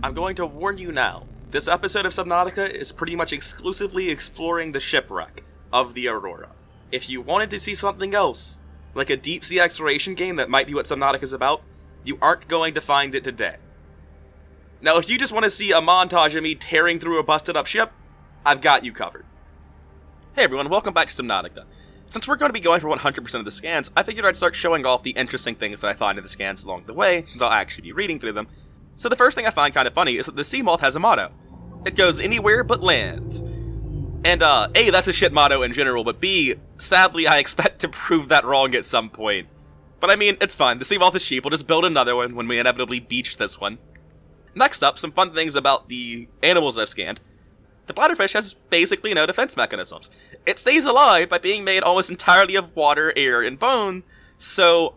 I'm going to warn you now. This episode of Subnautica is pretty much exclusively exploring the shipwreck of the Aurora. If you wanted to see something else, like a deep-sea exploration game that might be what Subnautica is about, you aren't going to find it today. Now, if you just want to see a montage of me tearing through a busted-up ship, I've got you covered. Hey everyone, welcome back to Subnautica. Since we're going to be going for 100% of the scans, I figured I'd start showing off the interesting things that I find in the scans along the way, since I'll actually be reading through them. So the first thing I find kind of funny is that the sea moth has a motto. It goes anywhere but land. And A, that's a shit motto in general, but B, sadly I expect to prove that wrong at some point. But I mean, it's fine, the sea moth is cheap, we'll just build another one when we inevitably beach this one. Next up, some fun things about the animals I've scanned. The bladderfish has basically no defense mechanisms. It stays alive by being made almost entirely of water, air, and bone, so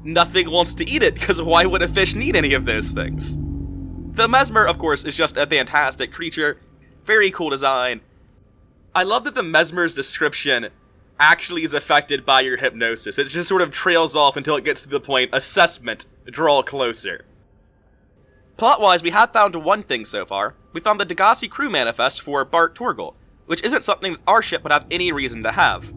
nothing wants to eat it, because why would a fish need any of those things? The mesmer, of course, is just a fantastic creature. Very cool design. I love that the mesmer's description actually is affected by your hypnosis. It just sort of trails off until it gets to the point, assessment, draw closer. Plot-wise, we have found one thing so far. We found the Degassi crew manifest for Bart Torgal, which isn't something that our ship would have any reason to have.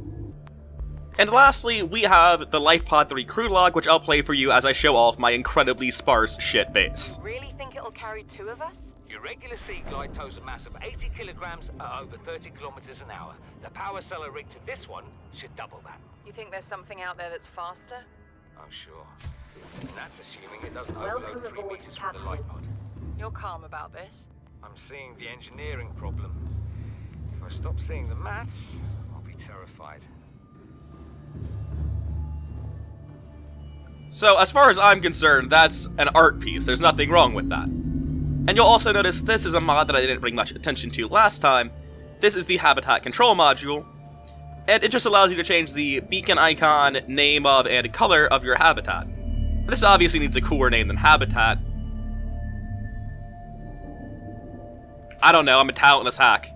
And lastly, we have the LifePod 3 crew log, which I'll play for you as I show off my incredibly sparse shit base. Really think it'll carry two of us? Your regular Seaglide tows a mass of 80 kilograms at over 30 kilometers an hour. The power cellar rig to this one should double that. You think there's something out there that's faster? Oh, sure. And that's assuming it doesn't overload 3 meters from the LifePod. You're calm about this? I'm seeing the engineering problem. If I stop seeing the maths, I'll be terrified. So, as far as I'm concerned, that's an art piece. There's nothing wrong with that. And you'll also notice this is a mod that I didn't bring much attention to last time. This is the Habitat Control module, and it just allows you to change the beacon icon, name of, and color of your habitat. This obviously needs a cooler name than Habitat. I don't know, I'm a talentless hack.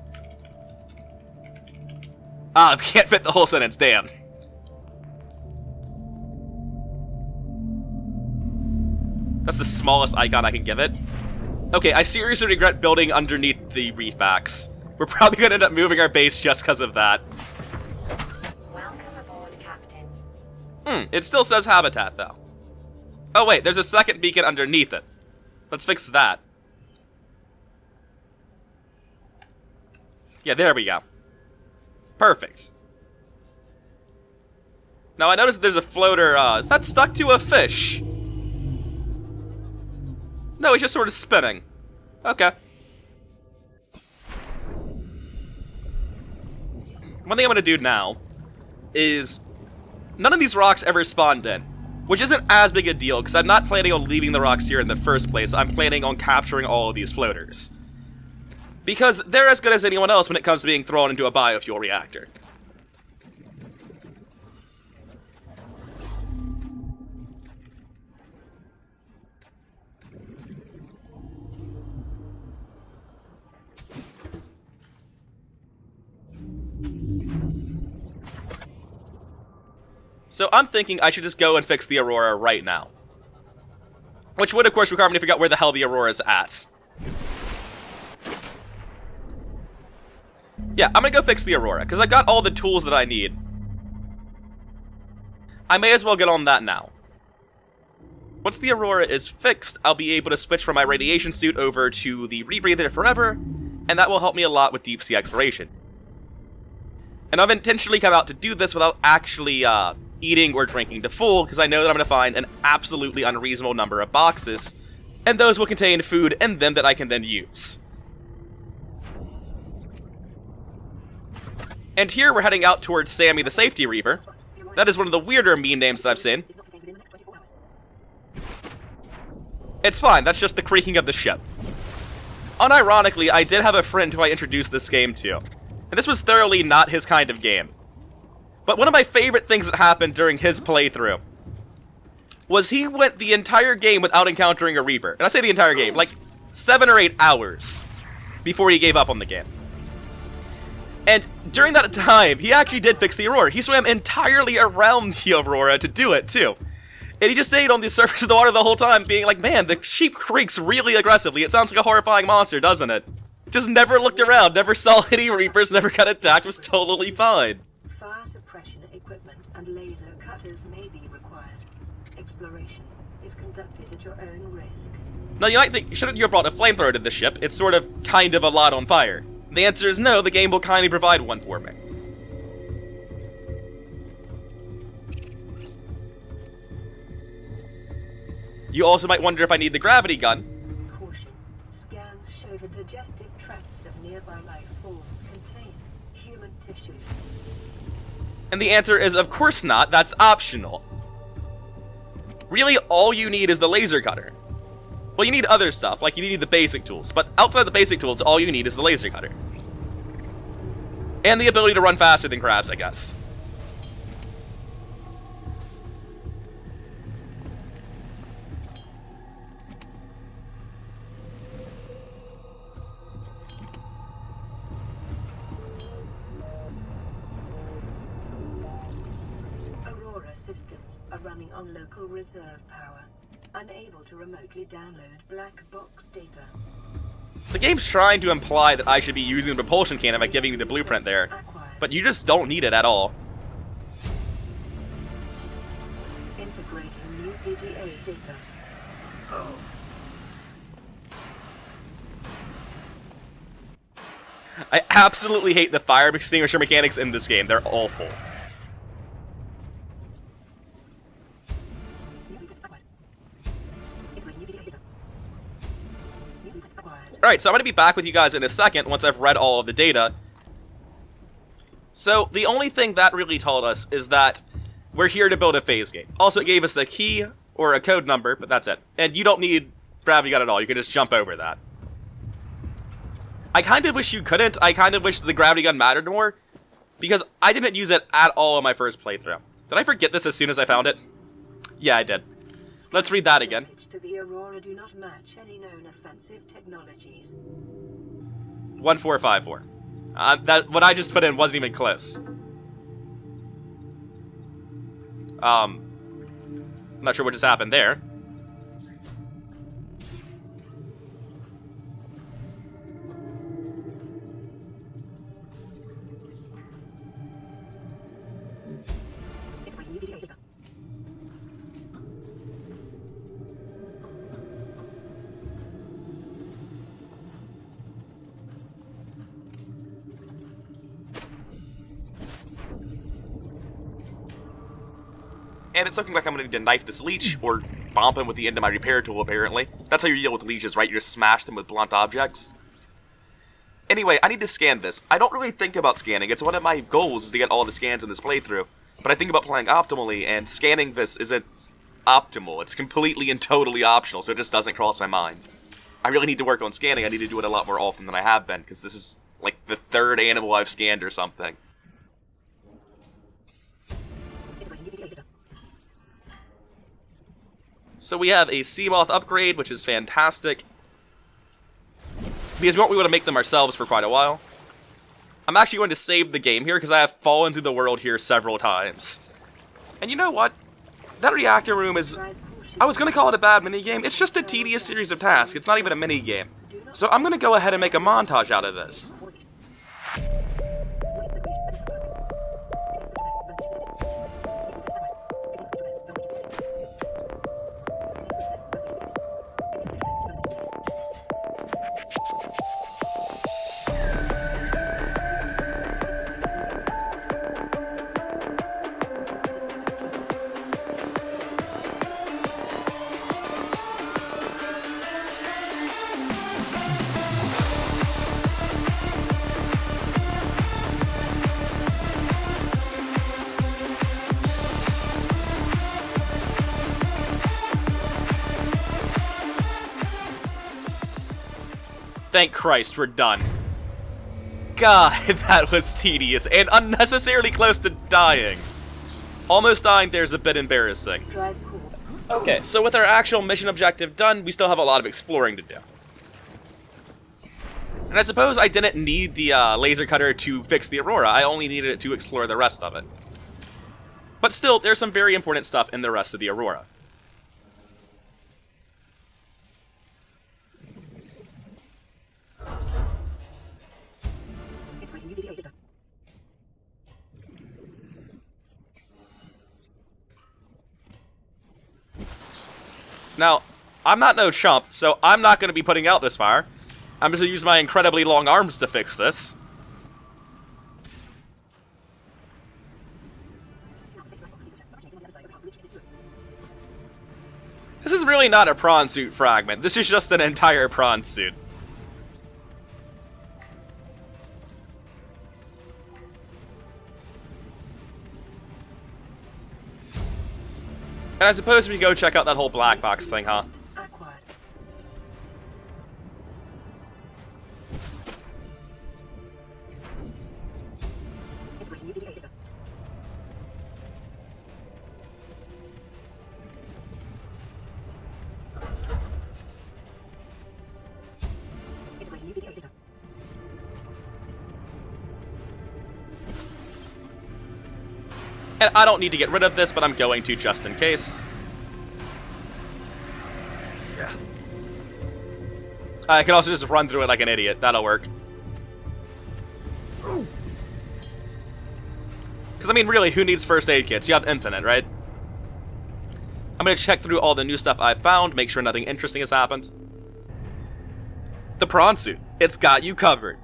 Ah, I can't fit the whole sentence, damn. That's the smallest icon I can give it. Okay, I seriously regret building underneath the reef backs. We're probably gonna end up moving our base just because of that. Welcome aboard, Captain. It still says Habitat, though. Oh wait, there's a second beacon underneath it. Let's fix that. Yeah, there we go. Perfect. Now I noticed there's a floater, is that stuck to a fish? No, he's just sort of spinning. Okay. One thing I'm gonna do now is none of these rocks ever spawned in, which isn't as big a deal because I'm not planning on leaving the rocks here in the first place. I'm planning on capturing all of these floaters. Because they're as good as anyone else when it comes to being thrown into a biofuel reactor. So I'm thinking I should just go and fix the Aurora right now. Which would, of course, require me to figure out where the hell the Aurora's at. Yeah, I'm gonna go fix the Aurora, because I've got all the tools that I need. I may as well get on that now. Once the Aurora is fixed, I'll be able to switch from my radiation suit over to the rebreather forever, and that will help me a lot with deep-sea exploration. And I've intentionally come out to do this without actually, eating or drinking to full, because I know that I'm going to find an absolutely unreasonable number of boxes, and those will contain food in them that I can then use. And here we're heading out towards Sammy the Safety Reaver. That is one of the weirder meme names that I've seen. It's fine, that's just the creaking of the ship. Unironically, I did have a friend who I introduced this game to, and this was thoroughly not his kind of game. But one of my favorite things that happened during his playthrough was he went the entire game without encountering a Reaper. And I say the entire game, like 7 or 8 hours before he gave up on the game. And during that time, he actually did fix the Aurora. He swam entirely around the Aurora to do it, too. And he just stayed on the surface of the water the whole time, being like, man, the sheep creaks really aggressively. It sounds like a horrifying monster, doesn't it? Just never looked around, never saw any reapers, never got attacked, was totally fine. Fire suppression equipment and laser cutters may be required. Exploration is conducted at your own risk. Now you might think, shouldn't you have brought a flamethrower to the ship? It's sort of, kind of a lot on fire. The answer is no, the game will kindly provide one for me. You also might wonder if I need the gravity gun. Caution. Scans show the digestive tracts of nearby life forms contain human tissues. And the answer is, of course not, that's optional. Really, all you need is the laser cutter. Well, you need other stuff, like you need the basic tools, but outside the basic tools, all you need is the laser cutter. And the ability to run faster than crabs, I guess. Aurora systems are running on local reserve power, unable to remotely download black box data. The game's trying to imply that I should be using the propulsion cannon by giving me the blueprint there, but you just don't need it at all. Integrating new PDA data. I absolutely hate the fire extinguisher mechanics in this game. They're awful. Alright, so I'm going to be back with you guys in a second once I've read all of the data. So, the only thing that really told us is that we're here to build a phase gate. Also, it gave us the key, or a code number, but that's it. And you don't need gravity gun at all, you can just jump over that. I kind of wish you couldn't, I kind of wish the gravity gun mattered more, because I didn't use it at all in my first playthrough. Did I forget this as soon as I found it? Yeah, I did. Let's read that again. To the Aurora do not match any known offensive technologies. 1454. What I just put in wasn't even close. I'm not sure what just happened there. And it's looking like I'm going to need to knife this leech, or bomb him with the end of my repair tool, apparently. That's how you deal with leeches, right? You just smash them with blunt objects. Anyway, I need to scan this. I don't really think about scanning. It's one of my goals is to get all the scans in this playthrough. But I think about playing optimally, and scanning this isn't optimal. It's completely and totally optional, so it just doesn't cross my mind. I really need to work on scanning. I need to do it a lot more often than I have been, because this is like the third animal I've scanned or something. So we have a Seamoth upgrade, which is fantastic. Because we want to make them ourselves for quite a while. I'm actually going to save the game here, because I have fallen through the world here several times. And you know what? That reactor room is... I was going to call it a bad minigame. It's just a tedious series of tasks. It's not even a minigame. So I'm going to go ahead and make a montage out of this. Thank Christ, we're done. God, that was tedious and unnecessarily close to dying. Almost dying there's a bit embarrassing. Okay, so with our actual mission objective done, we still have a lot of exploring to do. And I suppose I didn't need the laser cutter to fix the Aurora, I only needed it to explore the rest of it. But still, there's some very important stuff in the rest of the Aurora. Now, I'm not no chump, so I'm not going to be putting out this fire. I'm just going to use my incredibly long arms to fix this. This is really not a prawn suit fragment. This is just an entire prawn suit. And I suppose we can go check out that whole black box thing, huh? Acquired. Integrating new PDA data. Integrating new PDA data. And I don't need to get rid of this, but I'm going to just in case. Yeah. I can also just run through it like an idiot. That'll work. Because, I mean, really, who needs first aid kits? You have infinite, right? I'm going to check through all the new stuff I've found, make sure nothing interesting has happened. The prawn suit. It's got you covered.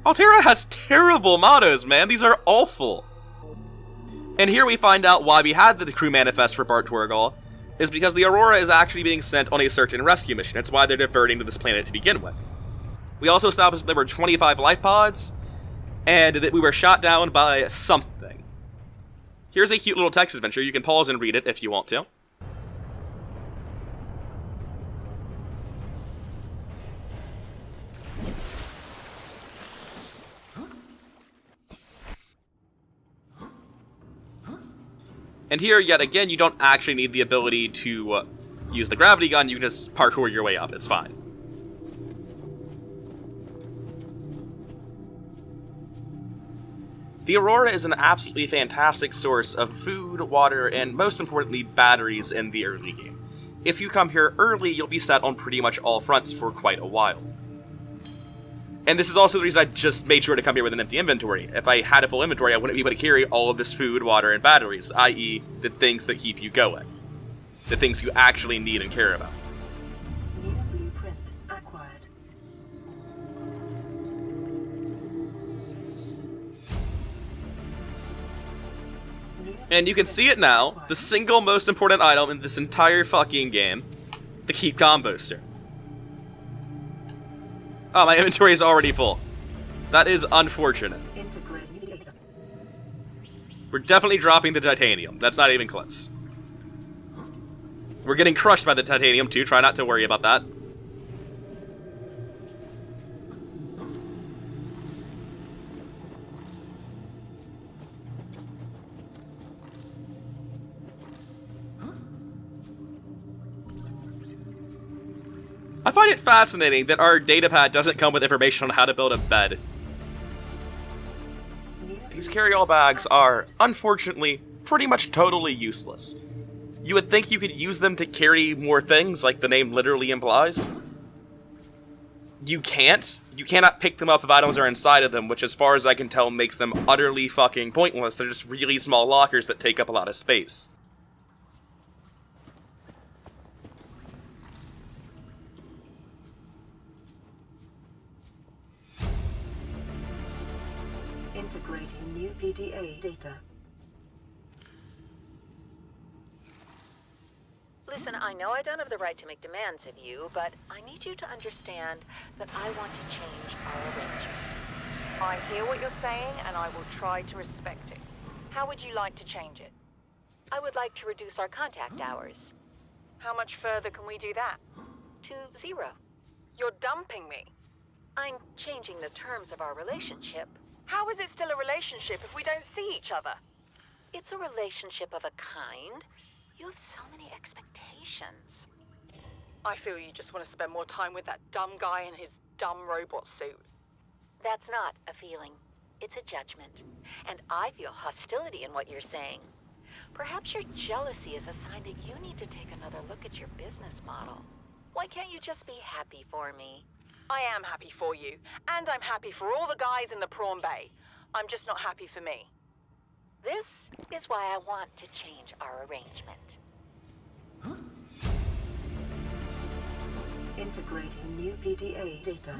Altera has terrible mottos, man. These are awful. And here we find out why we had the crew manifest for Bart Torgal, is because the Aurora is actually being sent on a search and rescue mission. It's why they're diverting to this planet to begin with. We also established that there were 25 life pods, and that we were shot down by something. Here's a cute little text adventure. You can pause and read it if you want to. And here, yet again, you don't actually need the ability to use the gravity gun. You can just parkour your way up. It's fine. The Aurora is an absolutely fantastic source of food, water, and most importantly, batteries in the early game. If you come here early, you'll be set on pretty much all fronts for quite a while. And this is also the reason I just made sure to come here with an empty inventory. If I had a full inventory, I wouldn't be able to carry all of this food, water, and batteries, i.e. the things that keep you going. The things you actually need and care about. New blueprint acquired. And you can see it now, the single most important item in this entire fucking game, the Keep Calm booster. Oh, my inventory is already full. That is unfortunate. Integrating new data. We're definitely dropping the titanium. That's not even close. We're getting crushed by the titanium too. Try not to worry about that. I find it fascinating that our datapad doesn't come with information on how to build a bed. These carry-all bags are, unfortunately, pretty much totally useless. You would think you could use them to carry more things, like the name literally implies. You can't. You cannot pick them up if items are inside of them, which as far as I can tell makes them utterly fucking pointless. They're just really small lockers that take up a lot of space. Integrating new PDA data. Listen, I know I don't have the right to make demands of you, but I need you to understand that I want to change our arrangement. I hear what you're saying, and I will try to respect it. How would you like to change it? I would like to reduce our contact hours. How much further can we do that? To 0. You're dumping me. I'm changing the terms of our relationship. How is it still a relationship if we don't see each other? It's a relationship of a kind. You have so many expectations. I feel you just want to spend more time with that dumb guy in his dumb robot suit. That's not a feeling. It's a judgment. And I feel hostility in what you're saying. Perhaps your jealousy is a sign that you need to take another look at your business model. Why can't you just be happy for me? I am happy for you, and I'm happy for all the guys in the prawn bay. I'm just not happy for me. This is why I want to change our arrangement. Integrating new PDA data.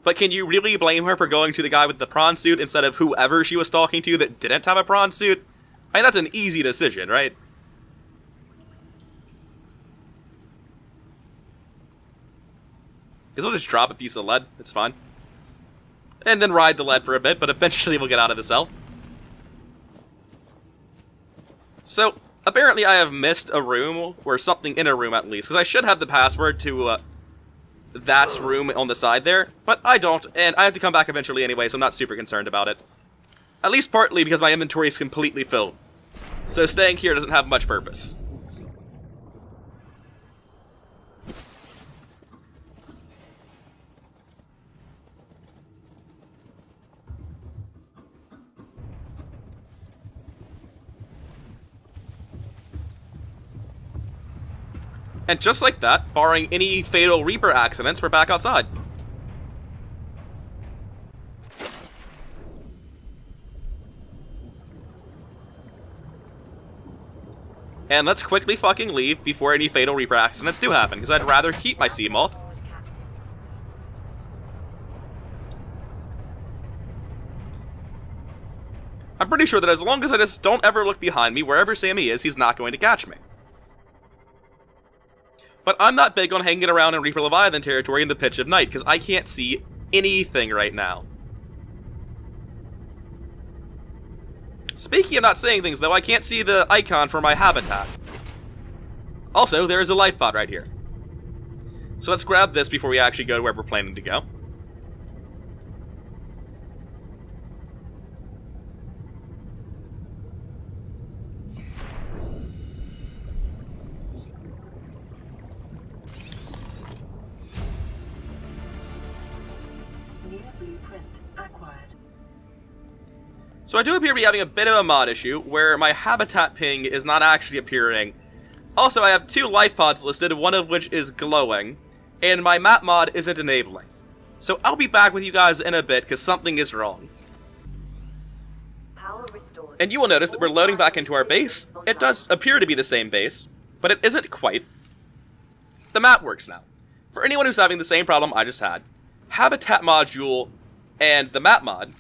But can you really blame her for going to the guy with the prawn suit instead of whoever she was talking to that didn't have a prawn suit? I mean, that's an easy decision, right? Guess I'll just drop a piece of lead. It's fine. And then ride the lead for a bit, but eventually we'll get out of the cell. So, apparently I have missed a room, or something in a room at least, because I should have the password to, that room on the side there, but I don't, and I have to come back eventually anyway, so I'm not super concerned about it. At least partly because my inventory is completely filled. So staying here doesn't have much purpose. And just like that, barring any fatal Reaper accidents, we're back outside. And let's quickly fucking leave before any fatal Reaper accidents do happen, because I'd rather keep my sea moth. I'm pretty sure that as long as I just don't ever look behind me, wherever Sammy is, he's not going to catch me. But I'm not big on hanging around in Reaper Leviathan territory in the pitch of night, because I can't see anything right now. Speaking of not seeing things, though, I can't see the icon for my habitat. Also, there is a life pod right here. So let's grab this before we actually go to where we're planning to go. So I do appear to be having a bit of a mod issue, where my habitat ping is not actually appearing. Also, I have 2 life pods listed, one of which is glowing, and my map mod isn't enabling. So I'll be back with you guys in a bit, because something is wrong. And you will notice that we're loading back into our base. It does appear to be the same base, but it isn't quite. The map works now. For anyone who's having the same problem I just had, Habitat module and the map mod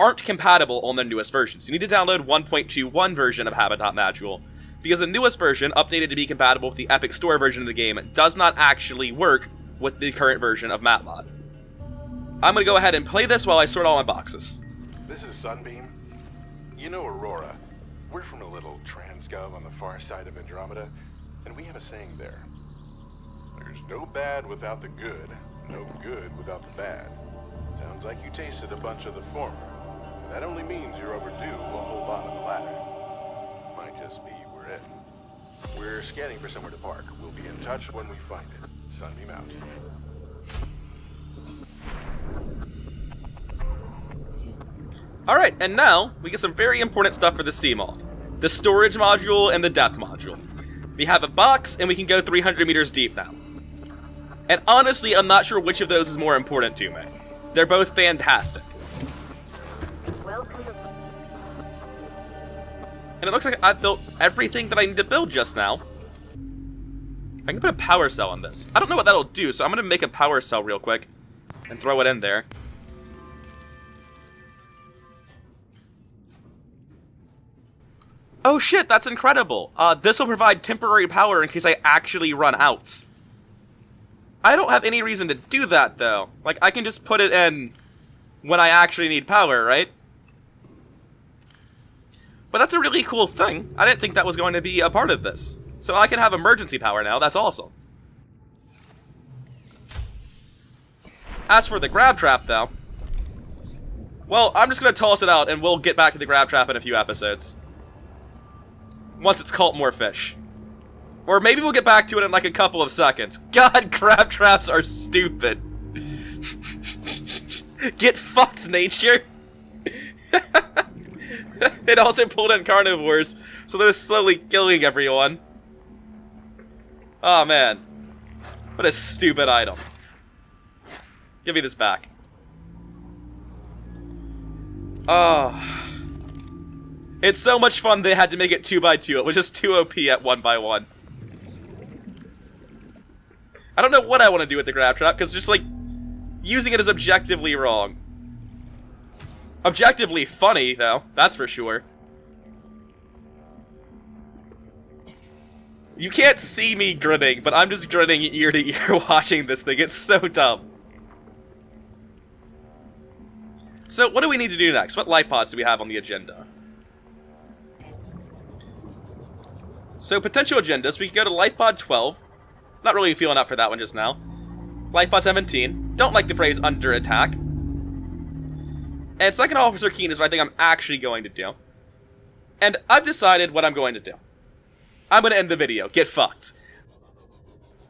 aren't compatible on the newest versions. You need to download 1.21 version of Habitat module, because the newest version, updated to be compatible with the Epic Store version of the game, does not actually work with the current version of map mod. I'm gonna go ahead and play this while I sort all my boxes. This is Sunbeam. You know Aurora. We're from a little transgov on the far side of Andromeda, and we have a saying there. There's no bad without the good, no good without the bad. Sounds like you tasted a bunch of the former. That only means you're overdue a whole lot of the latter. Might just be we're in. We're scanning for somewhere to park. We'll be in touch when we find it. Sunbeam out. Alright, and now, we get some very important stuff for the Sea Moth. The storage module and the depth module. We have a box, and we can go 300 meters deep now. And honestly, I'm not sure which of those is more important to me. They're both fantastic. And it looks like I've built everything that I need to build just now. I can put a power cell on this. I don't know what that'll do, so I'm going to make a power cell real quick and throw it in there. Oh shit, that's incredible. This will provide temporary power in case I actually run out. I don't have any reason to do that, though. Like, I can just put it in when I actually need power, right? But that's a really cool thing. I didn't think that was going to be a part of this. So I can have emergency power now. That's awesome. As for the grab trap, though, well, I'm just going to toss it out, and we'll get back to the grab trap in a few episodes. Once it's caught more fish. Or maybe we'll get back to it in like a couple of seconds. God, crab traps are stupid. Get fucked, nature. It also pulled in carnivores, so they're slowly killing everyone. Oh man. What a stupid item. Give me this back. Oh. It's so much fun they had to make it 2x2. It was just too OP at 1x1. I don't know what I want to do with the grab trap, because just, like, using it is objectively wrong. Objectively funny, though, that's for sure. You can't see me grinning, but I'm just grinning ear to ear watching this thing. It's so dumb. So, what do we need to do next? What life pods do we have on the agenda? So, potential agendas, we can go to life pod 12. Not really feeling up for that one just now. Life pod 17. Don't like the phrase under attack. And Second Officer Keen is what I think I'm actually going to do. And I've decided what I'm going to do. I'm going to end the video. Get fucked.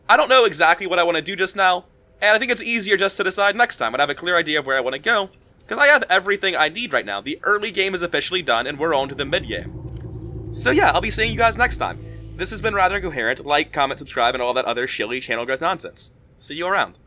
I don't know exactly what I want to do just now, and I think it's easier just to decide next time when I have a clear idea of where I want to go, because I have everything I need right now. The early game is officially done, and we're on to the mid-game. So yeah, I'll be seeing you guys next time. This has been rather incoherent. Like, comment, subscribe, and all that other shilly channel growth nonsense. See you around.